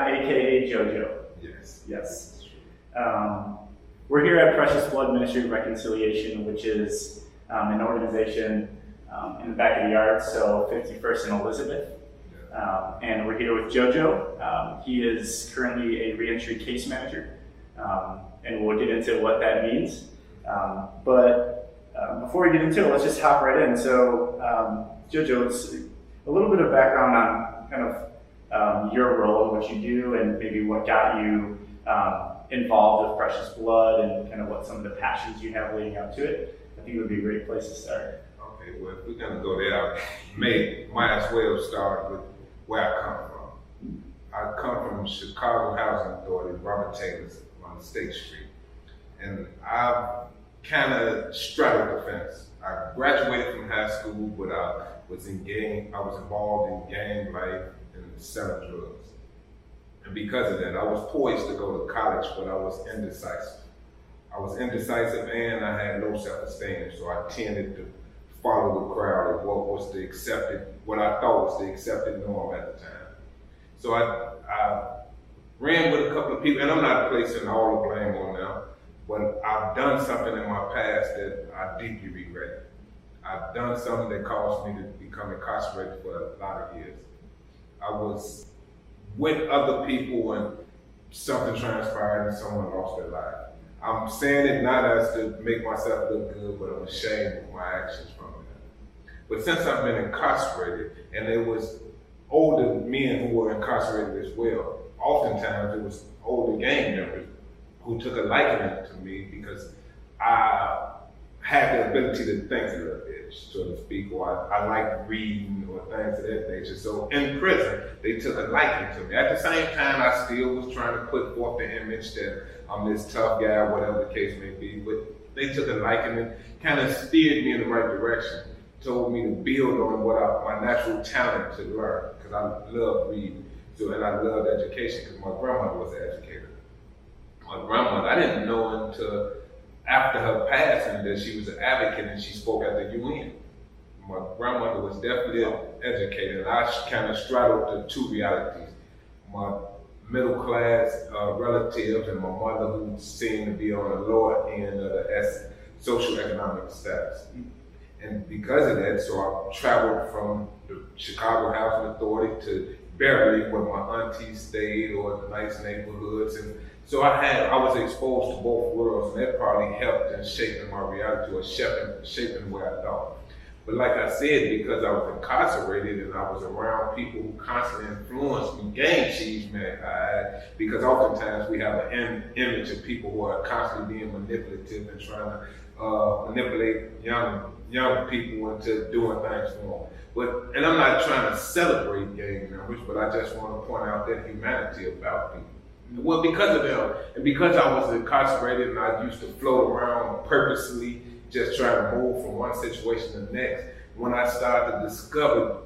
Mapp, aka JoJo. Yes. Yes. We're here at Precious Blood Ministry of Reconciliation, which is an organization in the back of the yard, so 51st and Elizabeth. And we're here with JoJo. He is currently a Reentry Case Manager, and we'll get into what that means. But before we get into it, let's just hop right in. So, JoJo, it's a little bit of background on kind of your role, what you do, and maybe what got you involved with Precious Blood, and kind of what some of the passions you have leading up to it. I think it would be a great place to start. Okay, well, if we're going to go there, might as well start with where I come from. I come from Chicago Housing Authority, Robert Taylor's on State Street. And I've kind of straddled the fence. I graduated from high school, but I was involved in gang life and selling drugs. And because of that, I was poised to go to college, but I was indecisive. I was indecisive and I had low self-esteem, so I tended to follow the crowd of what I thought was the accepted norm at the time. So I ran with a couple of people, and I'm not placing all the blame on them, but I've done something in my past that I deeply regret. I've done something that caused me to become incarcerated for a lot of years. I was with other people and something transpired and someone lost their life. I'm saying it not as to make myself look good, but I'm ashamed of my actions from it. But since I've been incarcerated, and there was older men who were incarcerated as well, oftentimes it was older gang members who took a liking to me because I had the ability to think a little bit, so to speak, or I liked reading or things of that nature. So in prison, they took a liking to me. At the same time, I still was trying to put forth the image that I'm this tough guy, whatever the case may be, but they took a liking and kind of steered me in the right direction, told me to build on my natural talent to learn, because I love reading, and I loved education because my grandmother was an educator. My grandmother, I didn't know until after her passing that she was an advocate and she spoke at the UN. My grandmother was definitely an educator, and I kind of straddled the two realities. My middle class relatives and my mother, who seemed to be on the lower end of the social economic status. And because of that, so I traveled from the Chicago Housing Authority to Beverly, where my auntie stayed, or the nice neighborhoods. And so I was exposed to both worlds, and that probably helped in shaping my reality, or shaping the way I thought. But like I said, because I was incarcerated and I was around people who constantly influenced me, gang cheese man, because oftentimes we have an image of people who are constantly being manipulative and trying to manipulate young people into doing things for them. And I'm not trying to celebrate gang members, but I just want to point out that humanity about people. Well, because of them, and because I was incarcerated and I used to float around purposely, just trying to move from one situation to the next, when I started to discover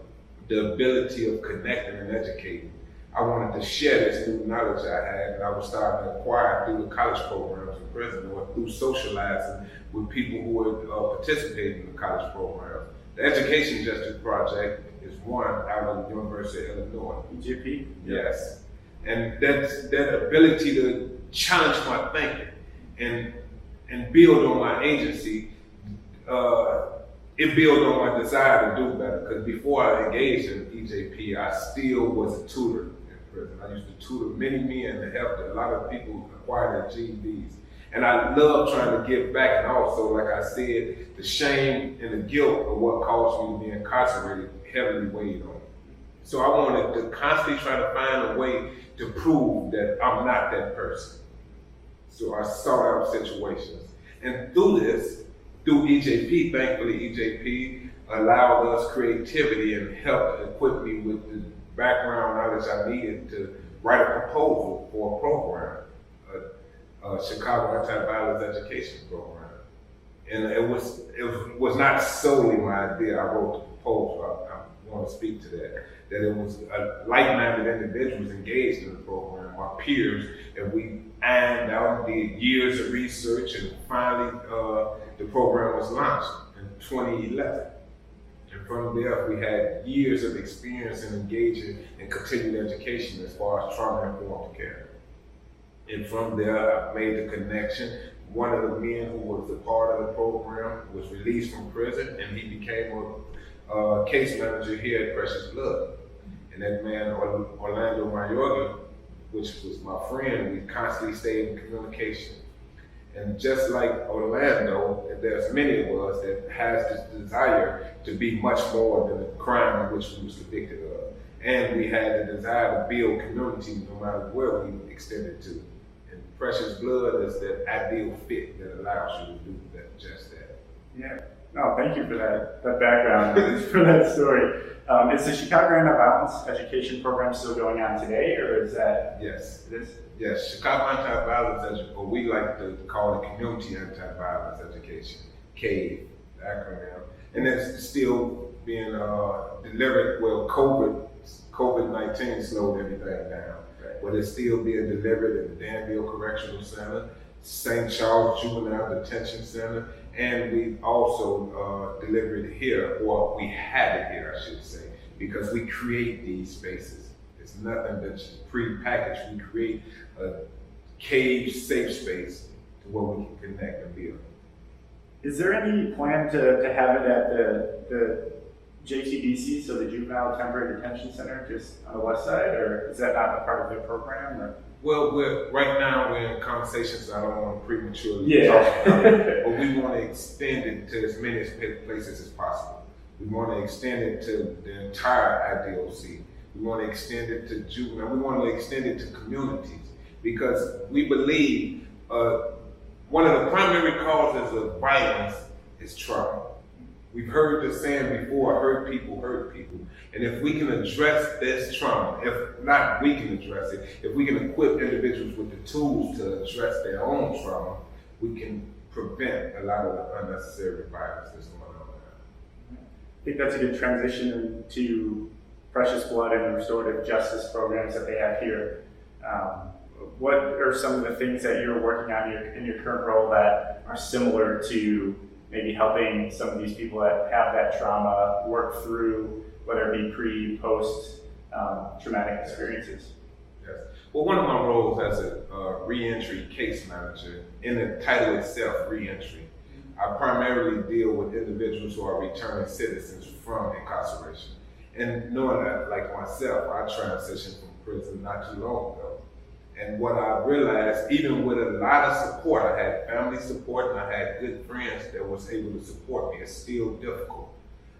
the ability of connecting and educating, I wanted to share this new knowledge I had, and I was starting to acquire through the college programs in prison, or through socializing with people who were participating in the college programs. The Education Justice Project is one out of the University of Illinois. EJP? Yes. And that ability to challenge my thinking and build on my agency, it built on my desire to do better. Because before I engaged in EJP, I still was a tutor in prison. I used to tutor many men and help a lot of people acquire their GEDs. And I love trying to give back, and also, like I said, the shame and the guilt of what caused me to be incarcerated heavily weighed on me. So I wanted to constantly try to find a way to prove that I'm not that person. So I sought out situations. And through EJP, thankfully EJP allowed us creativity and helped equip me with the background knowledge I needed to write a proposal for a program, a Chicago Anti-Violence Education Program. And it was not solely my idea. I wrote the proposal. I want to speak to that it was like-minded individuals engaged in the program, my peers, and we ironed out, did years of research, and finally the program was launched in 2011. And And from there, we had years of experience in engaging in continued education as far as trauma-informed care. And from there, I made the connection. One of the men who was a part of the program was released from prison, and he became a case manager here at Precious Blood. And that man, Orlando Mayorga, which was my friend, we constantly stayed in communication. And just like Orlando, there's many of us that has this desire to be much more than the crime in which we was convicted of. And we had the desire to build community no matter where we extended to. And Precious Blood is that ideal fit that allows you to do that, just that. Yeah. No, thank you for that background, for that story. Is the Chicago Anti-Violence Education Program still going on today, or is that? Yes. It is? Yes, Chicago Anti-Violence, or we like to call it Community Anti-Violence Education, CAVE, the acronym. And it's still being delivered. Well, COVID-19 slowed everything down, right, but it's still being delivered in the Danville Correctional Center, St. Charles Juvenile Detention Center, and we also delivered it here, or we have it here, I should say, because we create these spaces. It's nothing that's pre-packaged. We create a cave safe space to where we can connect and build. Is there any plan to have it at the JTDC, so the Juvenile Temporary Detention Center, just on the west side, or is that not a part of the program? Or? Well, right now we're in conversations. I don't want to prematurely talk about it, but we want to extend it to as many places as possible. We want to extend it to the entire IDOC. We want to extend it to juvenile. We want to extend it to communities, because we believe one of the primary causes of violence is trauma. We've heard the saying before, hurt people hurt people. And if we can address this trauma, if not we can address it, if we can equip individuals with the tools to address their own trauma, we can prevent a lot of the unnecessary violence that's going on now. I think that's a good transition to Precious Blood and the restorative justice programs that they have here. What are some of the things that you're working on in your current role that are similar to maybe helping some of these people that have that trauma work through, whether it be pre, post traumatic experiences? Yes. Well, one of my roles as a reentry case manager, in the title itself, reentry, I primarily deal with individuals who are returning citizens from incarceration. And knowing that, like myself, I transitioned from prison not too long ago. And what I realized, even with a lot of support, I had family support and I had good friends that was able to support me, it's still difficult.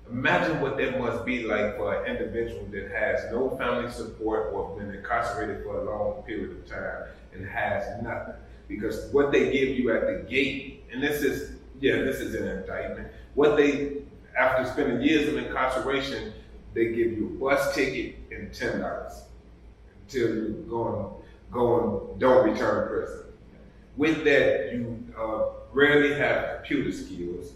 Imagine what that must be like for an individual that has no family support or been incarcerated for a long period of time and has nothing. Because what they give you at the gate, and this is an indictment, after spending years of incarceration, they give you a bus ticket and $10 until you go and don't return to prison. With that, you rarely have computer skills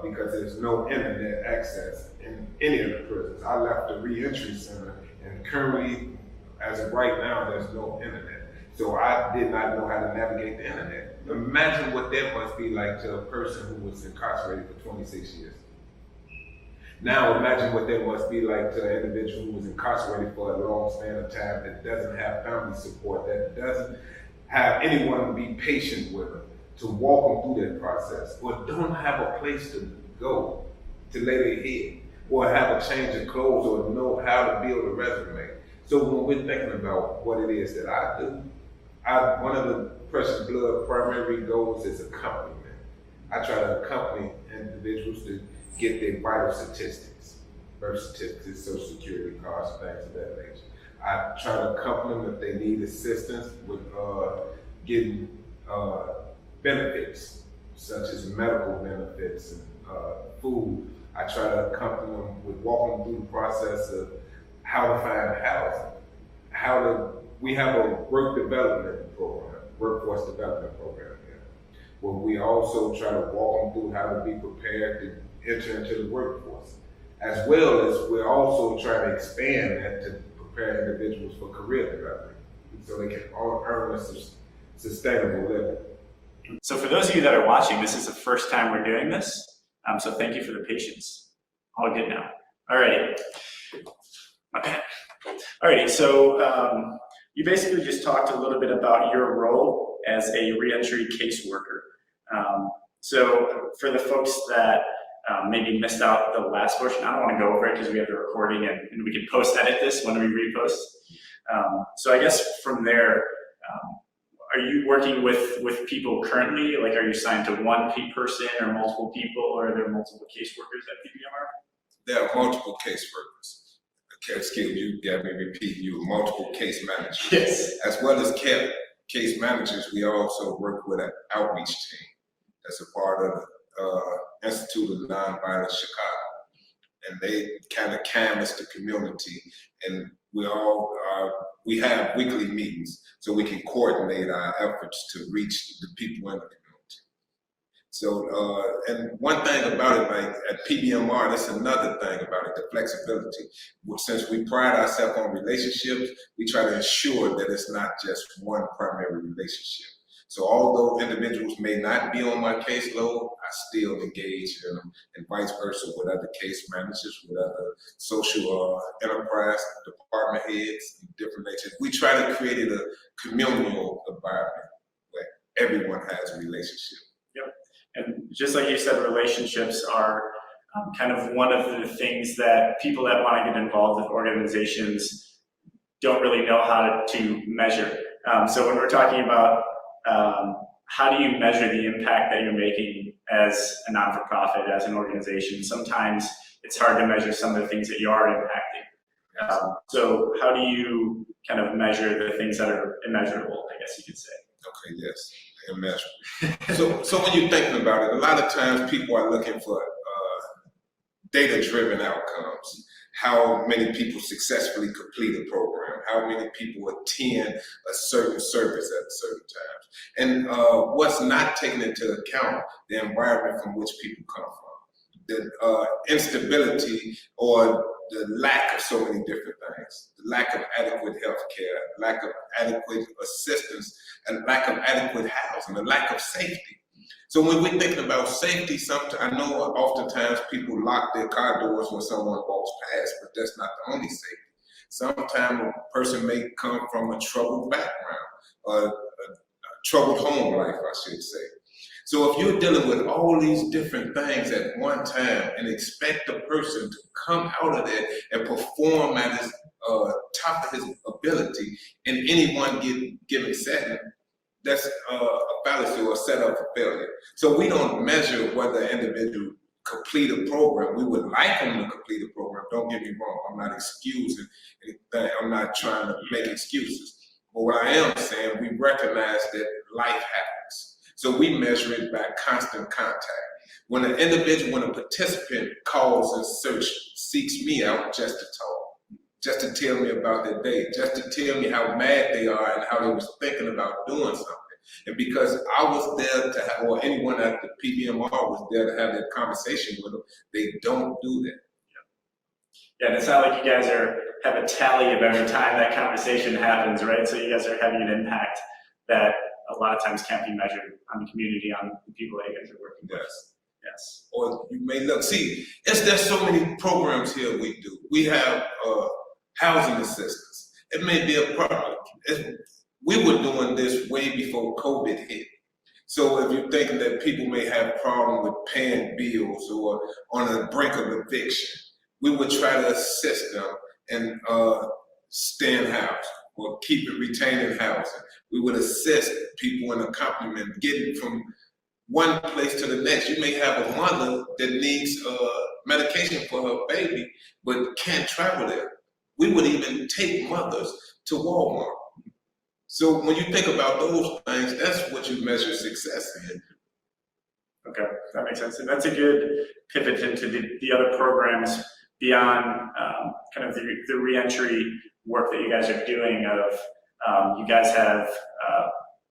because there's no internet access in any of the prisons. I left the reentry center, and currently, as of right now, there's no internet. So I did not know how to navigate the internet. Imagine what that must be like to a person who was incarcerated for 26 years. Now imagine what that must be like to an individual who was incarcerated for a long span of time, that doesn't have family support, that doesn't have anyone to be patient with them, to walk them through that process, or don't have a place to go to lay their head, or have a change of clothes, or know how to build a resume. So when we're thinking about what it is that I do, one of the Precious Blood primary goals is accompaniment. I try to accompany individuals to get their vital statistics, birth certificates, social security cards, things of that nature. I try to accompany them if they need assistance with getting benefits, such as medical benefits and food. I try to accompany them with walking them through the process of how to find housing. We have a workforce development program here, where we also try to walk them through how to be prepared to enter into the workforce, as well as we're also trying to expand that to prepare individuals for career development so they can earn a sustainable living. So for those of you that are watching, this is the first time we're doing this, so thank you for the patience. All good now. Alrighty. My bad. Alrighty, so you basically just talked a little bit about your role as a reentry caseworker. So for the folks that maybe missed out the last portion, I don't want to go over it because we have the recording and we can post-edit this when we repost. So I guess from there, are you working with people currently? Like, are you assigned to one person or multiple people, or are there multiple caseworkers at PBMR? There are multiple caseworkers. Excuse me, you got me repeating you. Multiple case managers. Yes. As well as case managers, we also work with an outreach team that's a part of the Institute of Nonviolent Chicago. And they kind of canvass the community, and we have weekly meetings so we can coordinate our efforts to reach the people in the community. So, and one thing about it, like at PBMR, that's another thing about it, the flexibility. Since we pride ourselves on relationships, we try to ensure that it's not just one primary relationship. So although individuals may not be on my caseload, I still engage in them, and vice versa with other case managers, with other social enterprise department heads, different natures. We try to create a communal environment where everyone has a relationship. Yep. And just like you said, relationships are kind of one of the things that people that want to get involved with organizations don't really know how to measure. So when we're talking about how do you measure the impact that you're making as a non-for-profit, as an organization? Sometimes it's hard to measure some of the things that you are impacting. So how do you kind of measure the things that are immeasurable, I guess you could say? Okay, yes, immeasurable. So when you're thinking about it, a lot of times people are looking for data-driven outcomes. How many people successfully complete a program, how many people attend a certain service at certain times. And what's not taken into account, the environment from which people come from. The instability or the lack of so many different things. The lack of adequate health care, lack of adequate assistance, and lack of adequate housing, the lack of safety. So when we're thinking about safety, sometimes I know oftentimes people lock their car doors when someone walks past, but that's not the only safety. Sometimes a person may come from a troubled background, a troubled home life, I should say. So if you're dealing with all these different things at one time and expect a person to come out of there and perform at his top of his ability in any one given setting, that's a fallacy or a setup for failure. So we don't measure whether an individual complete a program. We would like them to complete a program. Don't get me wrong. I'm not excusing anything. I'm not trying to make excuses. But what I am saying, we recognize that life happens. So we measure it by constant contact. When an individual, when a participant calls and seeks me out just to talk, just to tell me about their day, just to tell me how mad they are and how they was thinking about doing something. And because I was there to have, or anyone at the PBMR was there to have that conversation with them, they don't do that. Yeah, and it's not like you guys have a tally of every time that conversation happens, right? So you guys are having an impact that a lot of times can't be measured on the community, on the people that you guys are working with. Yes. Or you may look, see, there's so many programs here we do. We have housing assistance. It may be a problem. We were doing this way before COVID hit. So if you're thinking that people may have problem with paying bills or on the brink of eviction, we would try to assist them and stay in housing or keep it retaining housing. We would assist people in accompaniment, getting from one place to the next. You may have a mother that needs medication for her baby, but can't travel there. We would even take mothers to Walmart. So when you think about those things, that's what you measure success in. Okay, that makes sense. And that's a good pivot into the other programs beyond kind of the reentry work that you guys are doing of, you guys have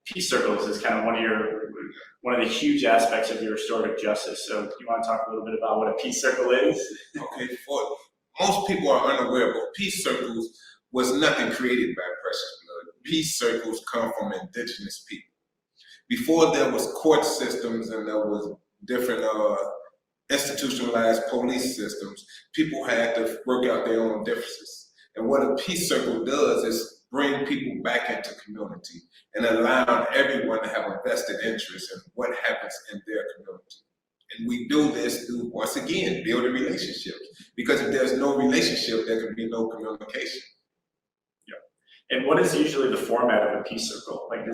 peace circles is kind of one of the huge aspects of your restorative justice. So do you want to talk a little bit about what a peace circle is? Okay, most people are unaware, but peace circles was nothing created by Precious Blood. Peace circles come from indigenous people. Before there was court systems and there was different institutionalized police systems, people had to work out their own differences. And what a peace circle does is bring people back into community and allow everyone to have a vested interest in what happens in their community. And we do this through, once again, building relationships. Because if there's no relationship, there can be no communication. Yeah. And what is usually the format of a peace circle? Like,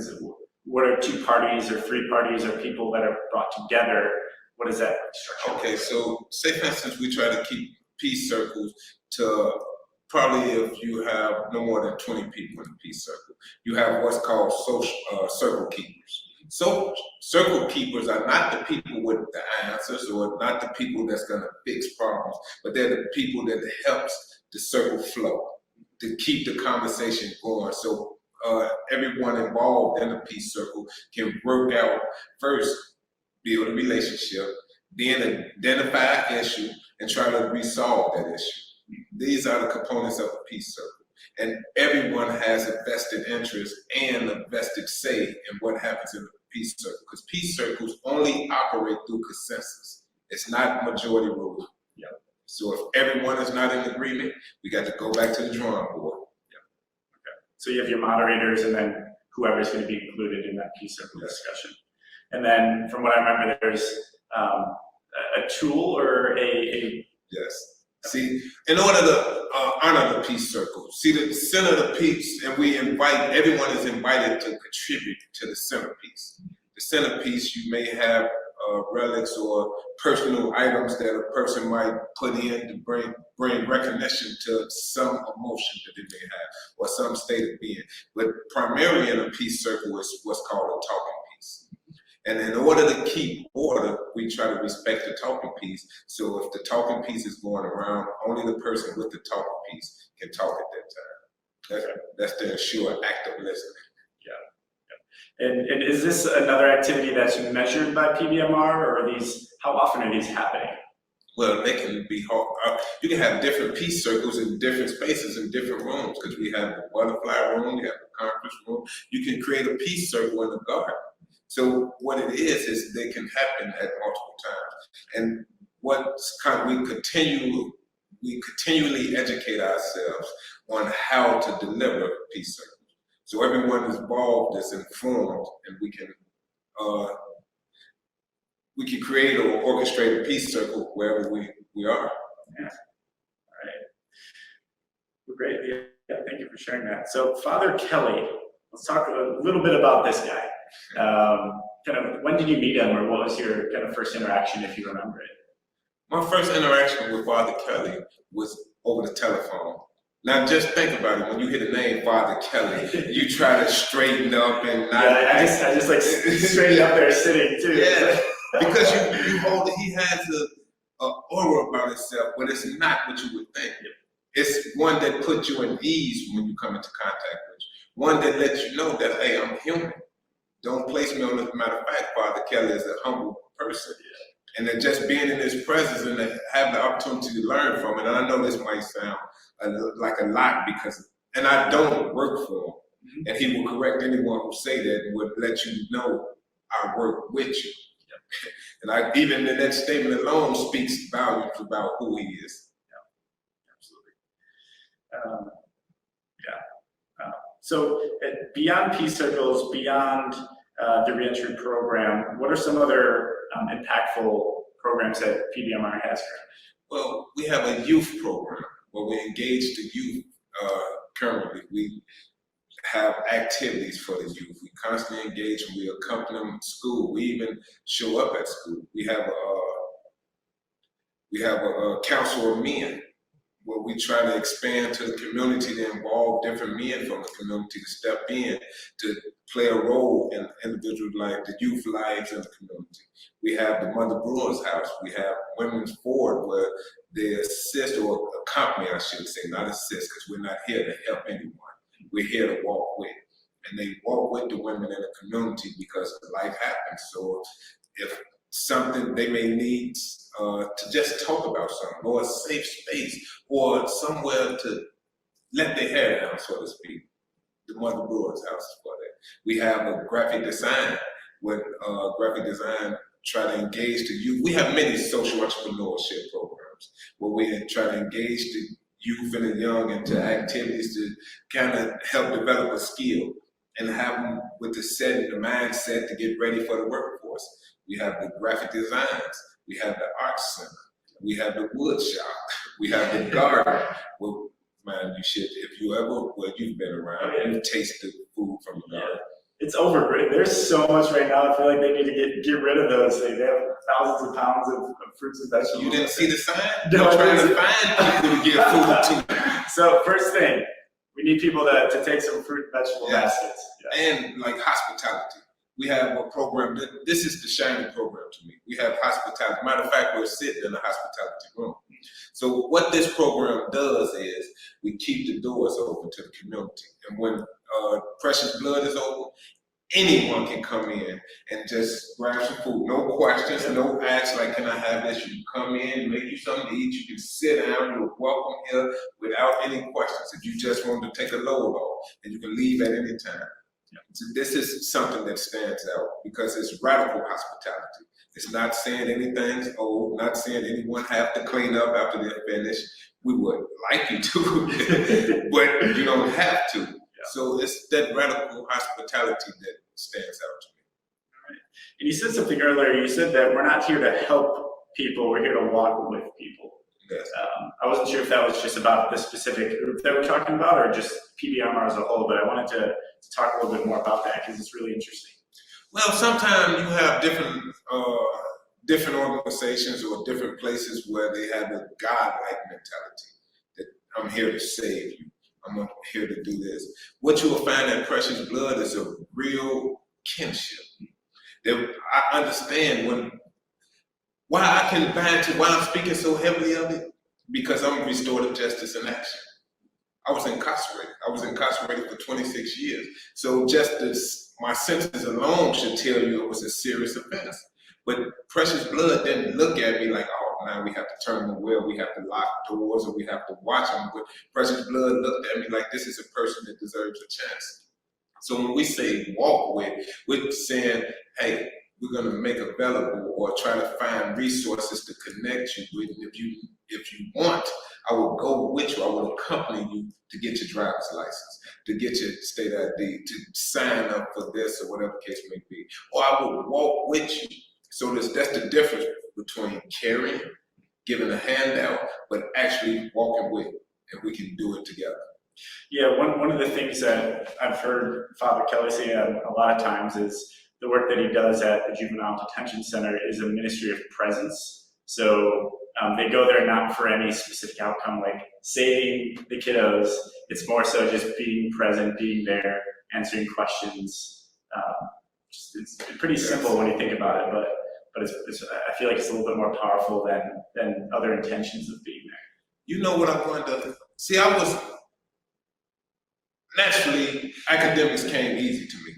what are 2 parties or 3 parties or people that are brought together? What is that structure? Okay, so say for instance, we try to keep peace circles to probably if you have no more than 20 people in a peace circle. You have what's called circle keepers. So circle keepers are not the people with the answers or not the people that's gonna fix problems, but they're the people that helps the circle flow, to keep the conversation going. So everyone involved in the peace circle can work out first, build a relationship, then identify an issue and try to resolve that issue. These are the components of a peace circle. And everyone has a vested interest and a vested say in what happens in the peace circle, because peace circles only operate through consensus. It's not majority rule. Yeah. So if everyone is not in agreement, we got to go back to the drawing board. Yeah. Okay. So you have your moderators and then whoever's going to be included in that peace circle discussion. And then from what I remember, there's a tool or a Yes. See, in order to honor the peace circle, see the center of the piece, and we invite, everyone is invited to contribute to the centerpiece. The centerpiece, you may have relics or personal items that a person might put in to bring recognition to some emotion that they may have or some state of being. But primarily in a peace circle is what's called a talking piece. And in order to keep order, we try to respect the talking piece. So if the talking piece is going around, only the person with the talking piece can talk at that time. That's to ensure active listening. Yeah. And is this another activity that's measured by PBMR, or are these, how often are these happening? Well, they can be hard. You can have different peace circles in different spaces in different rooms, because we have the butterfly room, you have the conference room. You can create a peace circle in the garden. So what it is they can happen at multiple times. And we continually educate ourselves on how to deliver peace circles. So everyone involved is informed, and we can create or orchestrate a peace circle wherever we are. Yeah. All right. Well, great. Yeah, thank you for sharing that. So Father Kelly, let's talk a little bit about this guy. Kind of, when did you meet him, or what was your kind of first interaction, if you remember it? My first interaction with Father Kelly was over the telephone. Now just think about it, when you hear the name Father Kelly, you try to straighten up and not. Yeah, I just like straighten up there sitting too. Yeah, because you hold it, he has a aura about himself, but it's not what you would think. It's one that puts you at ease when you come into contact with you. One that lets you know that, hey, I'm human. Don't place me on this. Matter of fact, Father Kelly is a humble person. And then just being in his presence and having the opportunity to learn from it. And I know this might sound like a lot and I don't work for him. And he will correct anyone who say that and would let you know I work with you. And even in that statement alone speaks volumes about who he is. Absolutely. So beyond peace circles, beyond the reentry program, what are some other impactful programs that PBMR has? Well, we have a youth program where we engage the youth currently. We have activities for the youth. We constantly engage and we accompany them to school. We even show up at school. We have a council of men where we try to expand to the community to involve different men from the community to step in to play a role in individual life, the youth lives in the community. We have the Mother Brewer's House. We have Women's Board where they assist or accompany, I should say, not assist, because we're not here to help anyone. We're here to walk with. And they walk with the women in the community because life happens. So if something they may need to just talk about something, or a safe space, or somewhere to let their hair down, so to speak, the Mother Brewer's House is for that. We have a graphic design with graphic design try to engage the youth. We have many social entrepreneurship programs where we try to engage the youth and the young into activities to kind of help develop a skill and have them with the mindset to get ready for the workforce. We have the graphic designs, we have the art center, we have the wood shop, we have the garden. Well, man, you've been around, you've tasted food from the garden. It's overgrazed. There's so much right now. I feel like they need to get rid of those things. They have thousands of pounds of fruits and vegetables. You didn't see the sign? No, They're trying to find people to give food to. So first thing, we need people to take some fruit and vegetable baskets. Yeah. And like hospitality. We have a program, this is the shining program to me. We have hospitality. Matter of fact, we're sitting in the hospitality room. So what this program does is we keep the doors open to the community. And when Precious Blood is open, anyone can come in and just grab some food. No questions, no acts like, can I have this? You can come in, make you something to eat. You can sit down, you're welcome here without any questions. If you just want to take a load off, and you can leave at any time. So this is something that stands out because it's radical hospitality. It's not saying anything's old, not saying anyone have to clean up after they're finished. We would like you to, but you don't have to. Yeah. So it's that radical hospitality that stands out to me. All right. And you said something earlier. You said that we're not here to help people. We're here to walk with people. Yes. I wasn't sure if that was just about the specific group that we're talking about or just PBMR as a whole, but I wanted to talk a little bit more about that because it's really interesting. Well, sometimes you have different organizations or different places where they have a God-like mentality that I'm here to save you. I'm here to do this. What you will find at Precious Blood is a real kinship. That I understand why I can buy into why I'm speaking so heavily of it, because I'm restorative justice in action. I was incarcerated for 26 years. So just my sentence alone should tell you it was a serious offense. But Precious Blood didn't look at me like, oh, now we have to turn the wheel, we have to lock doors, or we have to watch them. But Precious Blood looked at me like this is a person that deserves a chance. So when we say walk with, we're saying, hey, we're going to make available or try to find resources to connect you with. And if you want, I will go with you. I will accompany you to get your driver's license, to get your state ID, to sign up for this or whatever the case may be. Or I will walk with you. So that's the difference between caring, giving a handout, but actually walking with, and we can do it together. Yeah, one of the things that I've heard Father Kelly say a lot of times is the work that he does at the Juvenile Detention Center is a ministry of presence. So they go there not for any specific outcome like saving the kiddos. It's more so just being present, being there, answering questions. It's pretty simple when you think about it, but I feel like it's a little bit more powerful than other intentions of being there. You know what I wanted to see? I was naturally, academics came easy to me.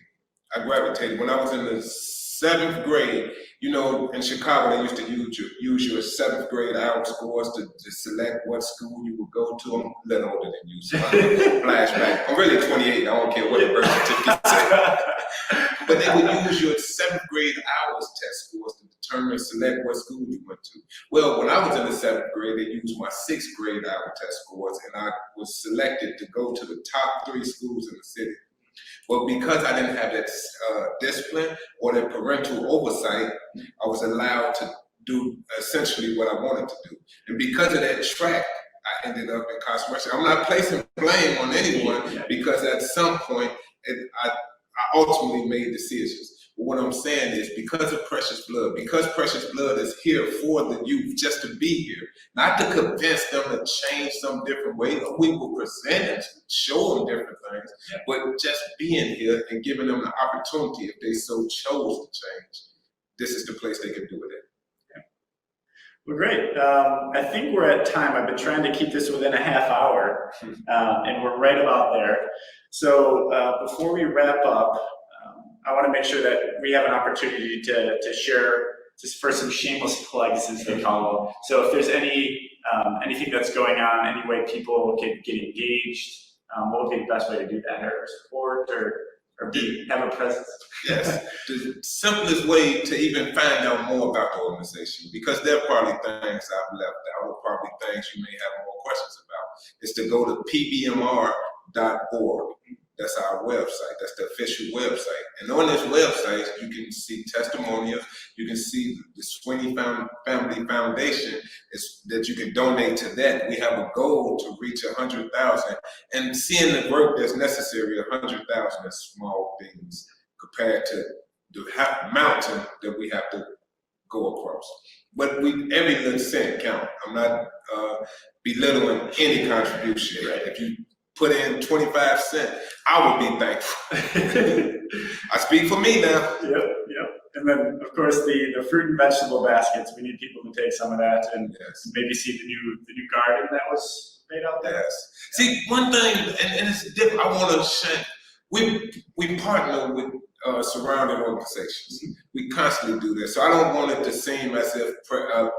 I gravitated. When I was in the 7th grade, you know, in Chicago, they used to use your 7th grade out scores to select what school you would go to. I'm a little older than you, so I'm flashback. I'm really 28. I don't care what the birth certificate says. But they would use your 7th grade hours test scores to determine, select what school you went to. Well, when I was in the 7th grade, they used my 6th grade hour test scores, and I was selected to go to the top 3 schools in the city. Well, because I didn't have that discipline or that parental oversight, I was allowed to do essentially what I wanted to do. And because of that track, I ended up in incarceration. I'm not placing blame on anyone because at some point, I ultimately made decisions. But what I'm saying is because of Precious Blood, because Precious Blood is here for the youth just to be here, not to convince them to change some different way. We will present and show them different things, but just being here and giving them the opportunity if they so chose to change. This is the place they can do it in. Well, great. I think we're at time. I've been trying to keep this within a half hour, and we're right about there. So before we wrap up, I want to make sure that we have an opportunity to share just for some shameless plugs, as they call them. So if there's anything that's going on, any way people can get engaged, what would be the best way to do that, or support, or? or have a presence. Yes, the simplest way to even find out more about the organization, because there are probably things I've left out, or probably things you may have more questions about, is to go to PBMR.org. That's our website. That's the official website. And on this website, you can see testimonials. You can see the Sweeney Family Foundation is that you can donate to that. We have a goal to reach 100,000, and seeing the work that's necessary, 100,000 is small things compared to the mountain that we have to go across. But every little cent count. I'm not belittling any contribution. Right? If you put in 25 cents, I would be thankful. I speak for me now. Yep. And then, of course, the fruit and vegetable baskets. We need people to take some of that and maybe see the new garden that was made out there. Yes. See, one thing, and it's different. I want to share. We partner with surrounding organizations. We constantly do this. So I don't want it to seem as if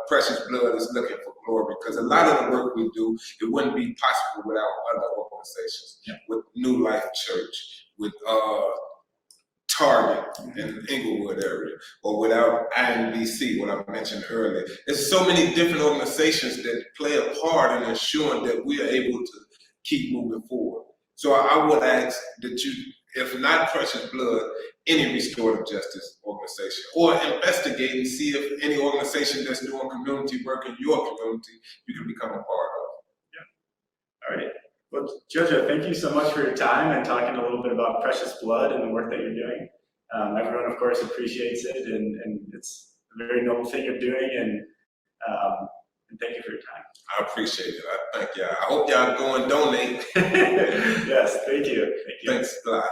Precious Blood is looking for glory, because a lot of the work we do, it wouldn't be possible without other organizations, with New Life Church, with Target in the Inglewood area, or without INBC, what I mentioned earlier. There's so many different organizations that play a part in ensuring that we are able to keep moving forward. So I would ask that you, if not Precious Blood, any restorative justice organization, or investigate and see if any organization that's doing community work in your community, you can become a part of. Yeah. All right. Well, JoJo, thank you so much for your time and talking a little bit about Precious Blood and the work that you're doing. Everyone, of course, appreciates it, and it's a very noble thing you're doing, and thank you for your time. I appreciate it. I thank y'all. I hope y'all go and donate. Yes, thank you. Thanks a lot.